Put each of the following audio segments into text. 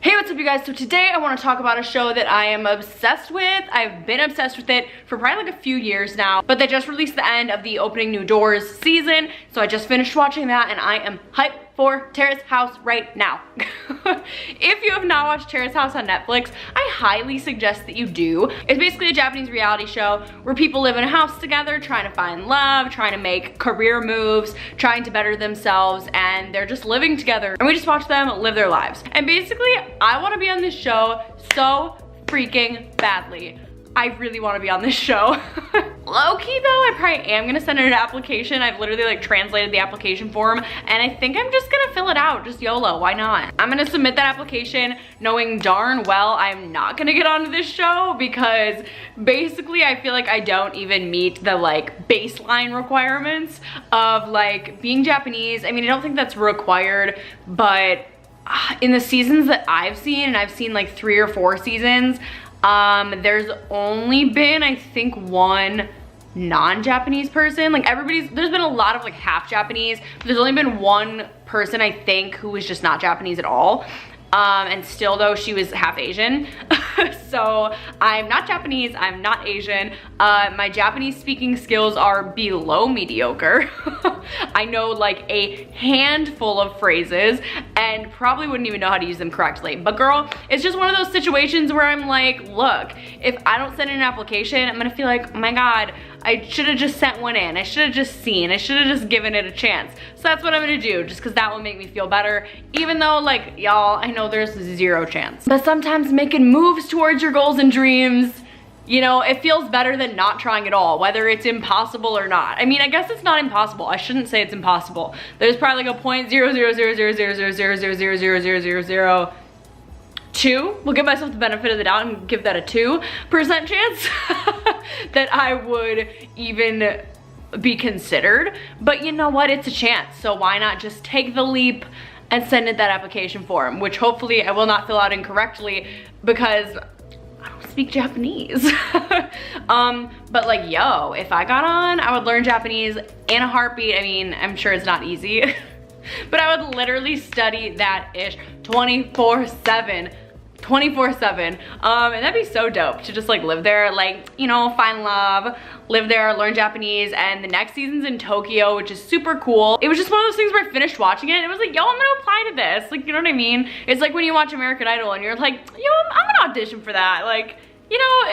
Hey, what's up you guys? So today I want to talk about a show that I am obsessed with. I've been obsessed with it for probably like a few years now, but they just released the end of the Opening New Doors season, so I just finished watching that and I am hyped for Terrace House right now. If you have not watched Terrace House on Netflix, I highly suggest that you do. It's basically a Japanese reality show where people live in a house together, trying to find love, trying to make career moves, trying to better themselves, and they're just living together. And we just watch them live their lives. And basically, I want to be on this show so freaking badly. I really want to be on this show. Low-key though, I probably am gonna send in an application. I've literally like translated the application form and I think I'm just gonna fill it out, just YOLO, why not? I'm gonna submit that application knowing darn well I'm not gonna get onto this show because basically I feel like I don't even meet the like baseline requirements of like being Japanese. I mean, I don't think that's required, but in the seasons that I've seen, and I've seen like 3 or 4 seasons, there's only been, I think, one non-Japanese person. Like there's been a lot of like half Japanese, but there's only been one person, I think, who was just not Japanese at all. And still though, she was half Asian. So I'm not Japanese, I'm not Asian. My Japanese speaking skills are below mediocre. I know like a handful of phrases and probably wouldn't even know how to use them correctly. But girl, it's just one of those situations where I'm like, look, if I don't send in an application, I'm gonna feel like, oh my God, I should have just sent one in. I should have just seen. I should have just given it a chance. So that's what I'm gonna do, just because that will make me feel better. Even though, like, y'all, I know there's 0 chance. But sometimes making moves towards your goals and dreams, you know, it feels better than not trying at all, whether it's impossible or not. I mean, I guess it's not impossible. I shouldn't say it's impossible. There's probably like a 0.0000000000002. We'll give myself the benefit of the doubt and give that a 2% chance that I would even be considered. But you know what? It's a chance. So why not just take the leap and send in that application form, which hopefully I will not fill out incorrectly because I don't speak Japanese. But like, yo, if I got on, I would learn Japanese in a heartbeat. I mean, I'm sure it's not easy, but I would literally study that ish 24/7. 24/7. And that'd be so dope to just like live there, like, you know, find love, live there, learn Japanese. And the next season's in Tokyo, which is super cool. It was just one of those things where I finished watching it and it was like, yo, I'm gonna apply to this. Like, you know what I mean? It's like when you watch American Idol and you're like, yo, I'm gonna audition for that. Like, you know,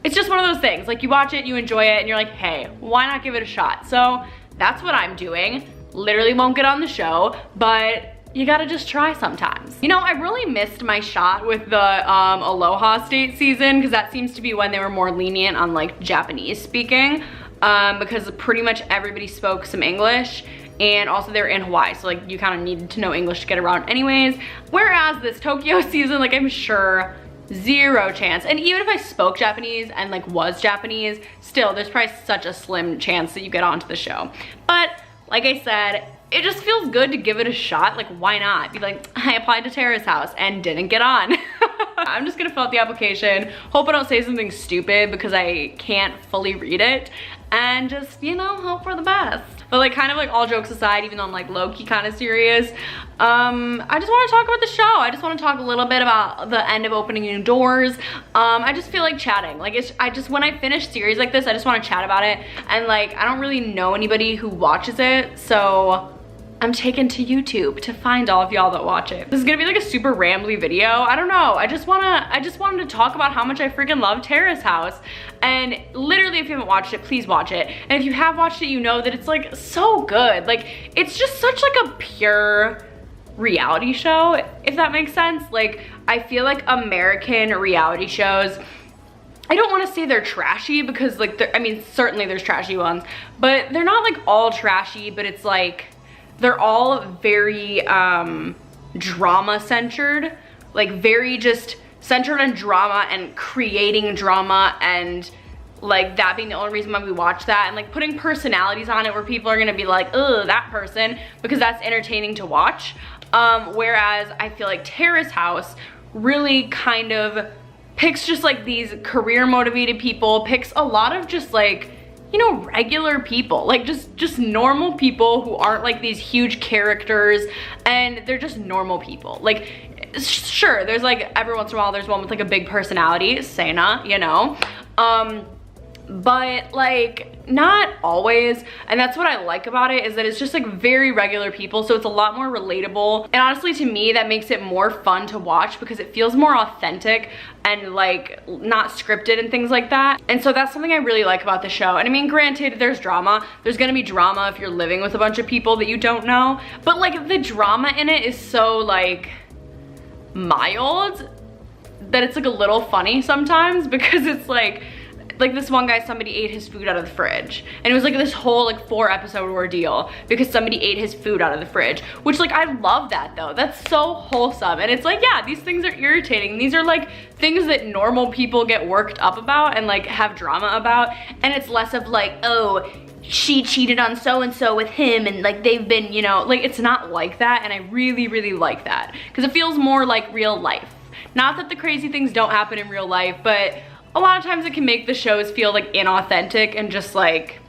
it's just one of those things. Like, you watch it, you enjoy it, and you're like, hey, why not give it a shot? So that's what I'm doing. Literally won't get on the show, but you gotta just try sometimes. You know, I really missed my shot with the Aloha State season because that seems to be when they were more lenient on like Japanese speaking, because pretty much everybody spoke some English, and also they're in Hawaii, so like you kind of needed to know English to get around anyways. Whereas this Tokyo season, like, I'm sure 0 chance. And even if I spoke Japanese and like was Japanese, still there's probably such a slim chance that you get onto the show. But like I said, it just feels good to give it a shot. Like, why not? Be like, I applied to Terrace House and didn't get on. I'm just gonna fill out the application, hope I don't say something stupid because I can't fully read it, and just, you know, hope for the best. But like, kind of like all jokes aside, even though I'm like low-key kind of serious, I just want to talk about the show. I just want to talk a little bit about the end of Opening New Doors. I just feel like chatting. Like, when I finish series like this, I just want to chat about it. And like, I don't really know anybody who watches it, so I'm taken to YouTube to find all of y'all that watch it. This is gonna be like a super rambly video. I don't know. I just wanted to talk about how much I freaking love Terrace House. And literally, if you haven't watched it, please watch it. And if you have watched it, you know that it's like so good. Like, it's just such like a pure reality show, if that makes sense. Like, I feel like American reality shows, I don't want to say they're trashy because like, I mean, certainly there's trashy ones, but they're not like all trashy, but it's like, they're all very drama centered, like very just centered on drama and creating drama, and like that being the only reason why we watch that, and like putting personalities on it where people are gonna be like, ugh, that person, because that's entertaining to watch. Whereas I feel like Terrace House really kind of picks just like these career motivated people, picks a lot of just like, you know, regular people, like just normal people who aren't like these huge characters, and they're just normal people. Like, sure, there's like every once in a while there's one with like a big personality, Sena, you know, but like not always. And that's what I like about it, is that it's just like very regular people, so it's a lot more relatable. And honestly, to me, that makes it more fun to watch because it feels more authentic and like not scripted and things like that. And so that's something I really like about the show. And I mean, granted, there's drama. There's gonna be drama if you're living with a bunch of people that you don't know, but like the drama in it is so like mild that it's like a little funny sometimes, because it's like this one guy, somebody ate his food out of the fridge, and it was like this whole like 4-episode ordeal because somebody ate his food out of the fridge, which like I love that though. That's so wholesome. And it's like, yeah, these things are irritating. These are like things that normal people get worked up about and like have drama about, and it's less of like, oh, she cheated on so-and-so with him and like they've been, you know, like it's not like that. And I really, really like that because it feels more like real life. Not that the crazy things don't happen in real life, but a lot of times it can make the shows feel like inauthentic and just like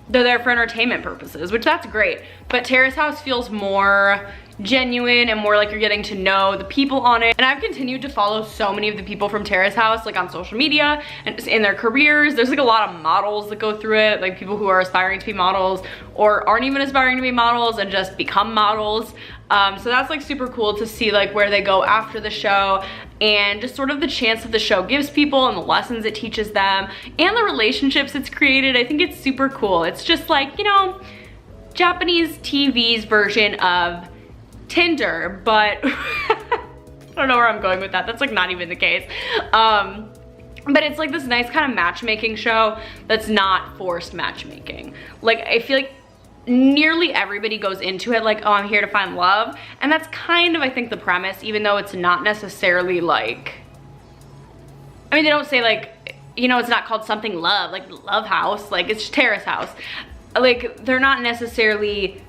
they're there for entertainment purposes, which that's great. But Terrace House feels more genuine and more like you're getting to know the people on it. And I've continued to follow so many of the people from Terrace House like on social media and in their careers. There's like a lot of models that go through it, like people who are aspiring to be models or aren't even aspiring to be models and just become models. So that's like super cool to see like where they go after the show and just sort of the chance that the show gives people and the lessons it teaches them and the relationships it's created. I think it's super cool. It's just like, you know, Japanese TV's version of Tinder, but I don't know where I'm going with that. That's like not even the case. But it's like this nice kind of matchmaking show that's not forced matchmaking. Like I feel like nearly everybody goes into it like, oh, I'm here to find love. And that's kind of, I think, the premise, even though it's not necessarily like, I mean, they don't say like, you know, it's not called something love, like Love House, like it's Terrace House. Like they're not necessarily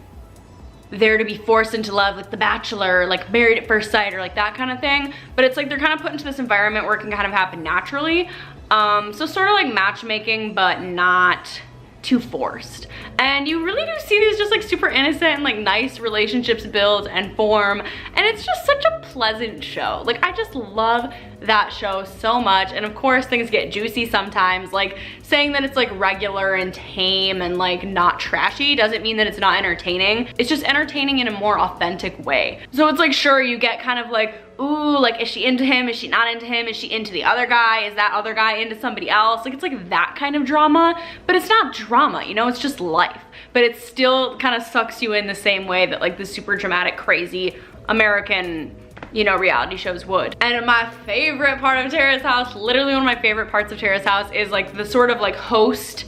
there to be forced into love like The Bachelor, like Married at First Sight or like that kind of thing. But it's like they're kind of put into this environment where it can kind of happen naturally. So sort of like matchmaking, but not too forced. And you really do see these just like super innocent and like nice relationships build and form, and it's just such a pleasant show. Like I just love that show so much. And of course things get juicy sometimes. Like saying that it's like regular and tame and like not trashy doesn't mean that it's not entertaining. It's just entertaining in a more authentic way. So it's like, sure, you get kind of like, ooh, like is she into him? Is she not into him? Is she into the other guy? Is that other guy into somebody else? Like it's like that kind of drama, but it's not drama, you know, it's just life. But it still kind of sucks you in the same way that like the super dramatic, crazy American, you know, reality shows would. And my favorite part of Terrace House, literally one of my favorite parts of Terrace House, is like the sort of like host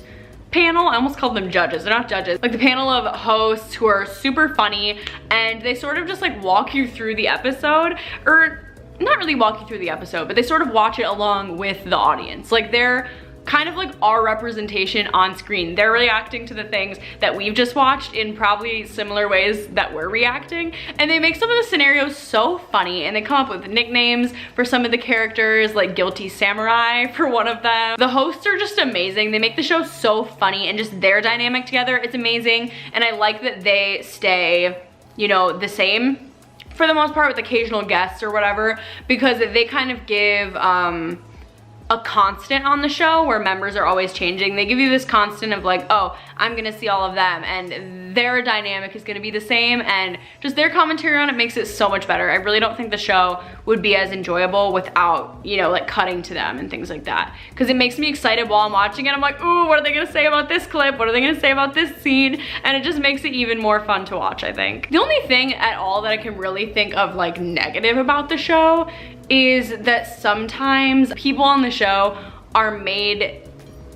panel. I almost called them judges. They're not judges. Like the panel of hosts who are super funny, and they sort of just like walk you through the episode, or not really walk you through the episode, but they sort of watch it along with the audience. Like they're kind of like our representation on screen. They're reacting to the things that we've just watched in probably similar ways that we're reacting. And they make some of the scenarios so funny, and they come up with nicknames for some of the characters, like Guilty Samurai for one of them. The hosts are just amazing. They make the show so funny, and just their dynamic together, it's amazing. And I like that they stay, you know, the same for the most part with occasional guests or whatever, because they kind of give, a constant on the show where members are always changing. They give you this constant of like, oh, I'm gonna see all of them, and their dynamic is gonna be the same, and just their commentary on it makes it so much better. I really don't think the show would be as enjoyable without, you know, like cutting to them and things like that, because it makes me excited while I'm watching it. I'm like, ooh, what are they gonna say about this clip? What are they gonna say about this scene? And it just makes it even more fun to watch, I think. The only thing at all that I can really think of like negative about the show is that sometimes people on the show are made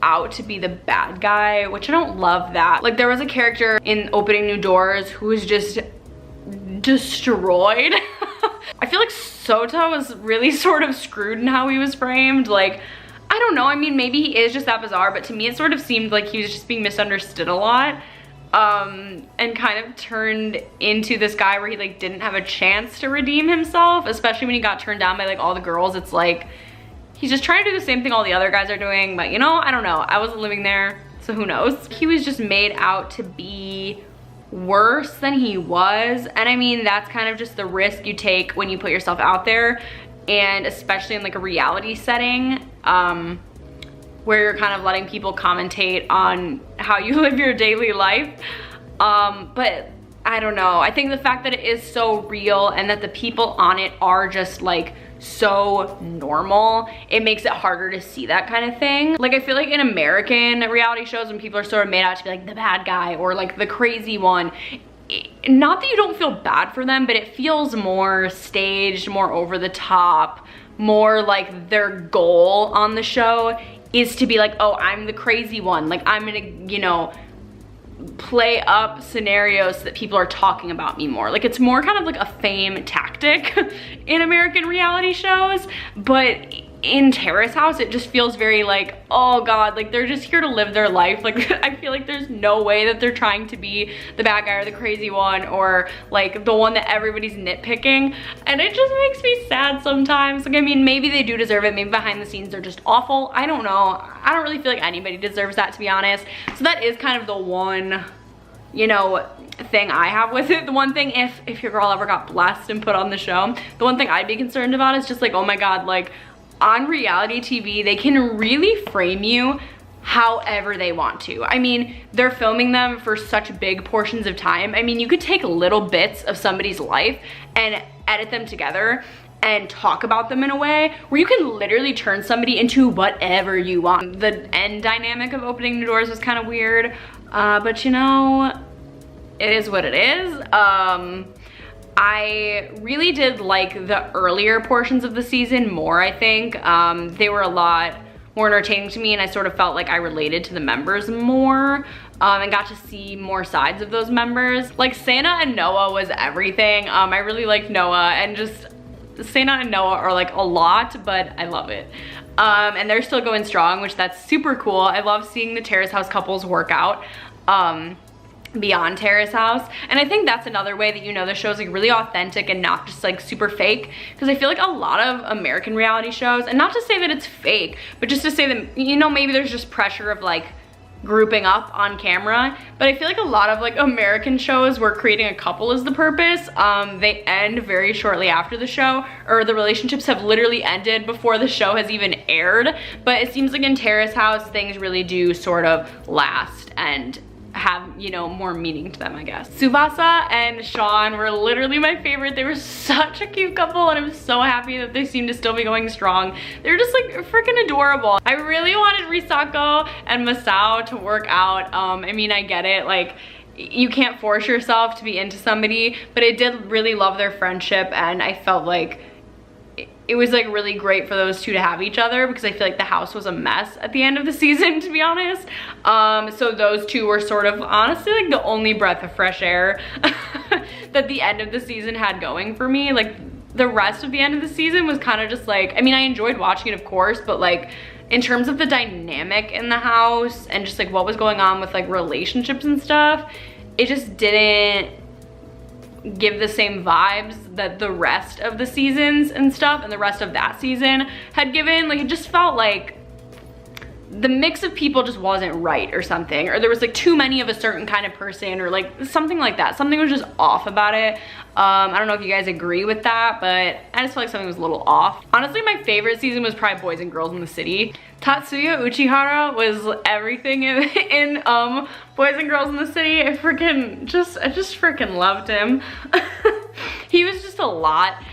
out to be the bad guy, which I don't love that. Like there was a character in Opening New Doors who was just destroyed. I feel like Sota was really sort of screwed in how he was framed. Like, I don't know, I mean, maybe he is just that bizarre, but to me it sort of seemed like he was just being misunderstood a lot. And kind of turned into this guy where he like didn't have a chance to redeem himself, especially when he got turned down by like all the girls. It's like he's just trying to do the same thing all the other guys are doing, but you know, I don't know, I wasn't living there, so who knows. He was just made out to be worse than he was. And I mean, that's kind of just the risk you take when you put yourself out there, and especially in like a reality setting, where you're kind of letting people commentate on how you live your daily life. But I don't know, I think the fact that it is so real and that the people on it are just like so normal, it makes it harder to see that kind of thing. Like, I feel like in American reality shows, when people are sort of made out to be like the bad guy or like the crazy one, not that you don't feel bad for them, but it feels more staged, more over the top, more like their goal on the show is to be like, oh, I'm the crazy one, like I'm gonna, you know, play up scenarios so that people are talking about me more. Like, it's more kind of like a fame tactic in American reality shows, but in Terrace House, it just feels very like, oh God, like they're just here to live their life. Like, I feel like there's no way that they're trying to be the bad guy or the crazy one or like the one that everybody's nitpicking. And it just makes me sad sometimes. Like, I mean, maybe they do deserve it. Maybe behind the scenes they're just awful. I don't know. I don't really feel like anybody deserves that, to be honest. So that is kind of the one, you know, thing I have with it. The one thing, if your girl ever got blessed and put on the show, the one thing I'd be concerned about is just like, oh my God, like, on reality TV, they can really frame you however they want to. I mean, they're filming them for such big portions of time. I mean, you could take little bits of somebody's life and edit them together and talk about them in a way where you can literally turn somebody into whatever you want. The end dynamic of Opening the Doors was kind of weird, but you know, it is what it is. I really did like the earlier portions of the season more, I think. They were a lot more entertaining to me, and I sort of felt like I related to the members more, and got to see more sides of those members. Like, Sana and Noah was everything. I really liked Noah, and just Sana and Noah are like a lot, but I love it. And they're still going strong, which that's super cool. I love seeing the Terrace House couples work out beyond Terrace House. And I think that's another way that, you know, the show's like really authentic and not just like super fake, because I feel like a lot of American reality shows, and not to say that it's fake, but just to say that, you know, maybe there's just pressure of like grouping up on camera, but I feel like a lot of like American shows where creating a couple is the purpose, they end very shortly after the show, or the relationships have literally ended before the show has even aired. But it seems like in Terrace House, things really do sort of last and have, you know, more meaning to them, I guess. Tsubasa and Shawn were literally my favorite. They were such a cute couple, and I'm so happy that they seem to still be going strong. They're just like freaking adorable. I really wanted Risako and Masao to work out. I mean, I get it, like, you can't force yourself to be into somebody, but I did really love their friendship, and I felt like it was like really great for those two to have each other, because I feel like the house was a mess at the end of the season, to be honest. So those two were sort of honestly like the only breath of fresh air that the end of the season had going for me. Like, the rest of the end of the season was kind of just like, I mean, I enjoyed watching it, of course, but like in terms of the dynamic in the house and just like what was going on with like relationships and stuff, it just didn't give the same vibes that the rest of the seasons and stuff and the rest of that season had given. Like, it just felt like the mix of people just wasn't right or something, or there was like too many of a certain kind of person, or like something like that. Something was just off about it. I don't know if you guys agree with that, but I just felt like something was a little off. Honestly, my favorite season was probably Boys and Girls in the City. Tatsuya Uchihara was everything in Boys and Girls in the City. I just freaking loved him. He was just a lot.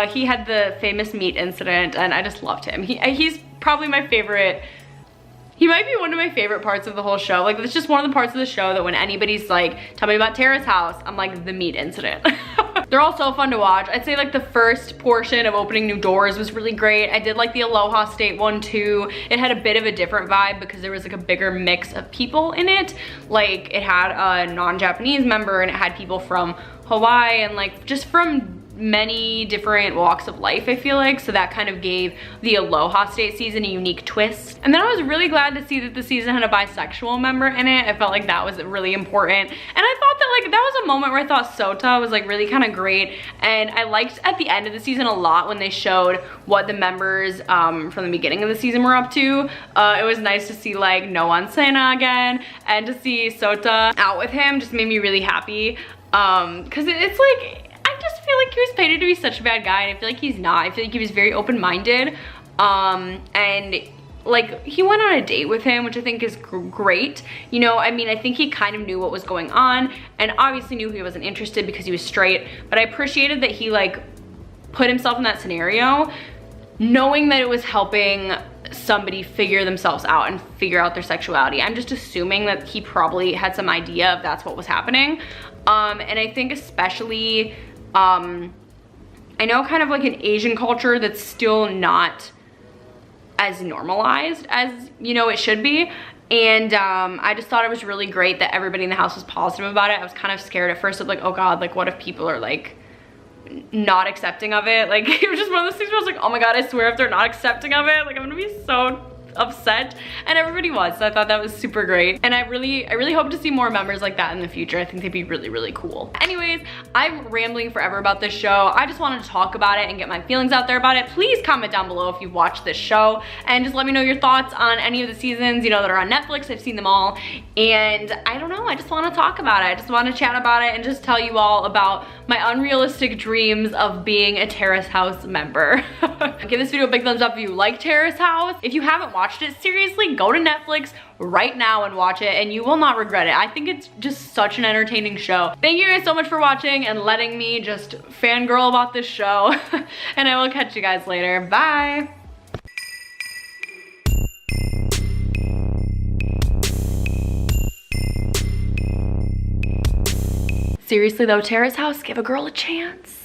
He had the famous meat incident, and I just loved him. He's probably my favorite. He might be one of my favorite parts of the whole show. Like, it's just one of the parts of the show that when anybody's like, tell me about Terrace House, I'm like, the meat incident. They're all so fun to watch. I'd say like the first portion of Opening New Doors was really great. I did like the Aloha State one too. It had a bit of a different vibe because there was like a bigger mix of people in it. Like, it had a non-Japanese member, and it had people from Hawaii and like just from many different walks of life, I feel like. So that kind of gave the Aloha State season a unique twist. And then I was really glad to see that the season had a bisexual member in it. I felt like that was really important. And I thought that like, that was a moment where I thought Sota was like really kind of great. And I liked at the end of the season a lot when they showed what the members from the beginning of the season were up to. It was nice to see like Noan Sena again, and to see Sota out with him just made me really happy. Cause it's like, I just feel like he was painted to be such a bad guy, and I feel like he's not. I feel like he was very open-minded, and like, he went on a date with him, which I think is great. You know, I mean, I think he kind of knew what was going on, and obviously knew he wasn't interested because he was straight, but I appreciated that he like put himself in that scenario, knowing that it was helping somebody figure themselves out and figure out their sexuality. I'm just assuming that he probably had some idea of that's what was happening. And I think especially, I know kind of like an Asian culture that's still not as normalized as, you know, it should be. And I just thought it was really great that everybody in the house was positive about it. I was kind of scared at first of like, oh God, like what if people are like not accepting of it? Like, it was just one of those things where I was like, oh my God, I swear if they're not accepting of it, like I'm gonna be so upset. And everybody was, so I thought that was super great. And I really hope to see more members like that in the future. I think they'd be really, really cool. Anyways, I'm rambling forever about this show. I just wanted to talk about it and get my feelings out there about it. Please comment down below if you've watched this show, and just let me know your thoughts on any of the seasons, you know, that are on Netflix. I've seen them all, and I don't know, I just want to talk about it. I just want to chat about it and just tell you all about my unrealistic dreams of being a Terrace House member. Give this video a big thumbs up if you like Terrace House. If you haven't watched it, seriously, go to Netflix right now and watch it, and you will not regret it. I think it's just such an entertaining show. Thank you guys so much for watching and letting me just fangirl about this show. And I will catch you guys later. Bye. Seriously though, Terrace House, give a girl a chance.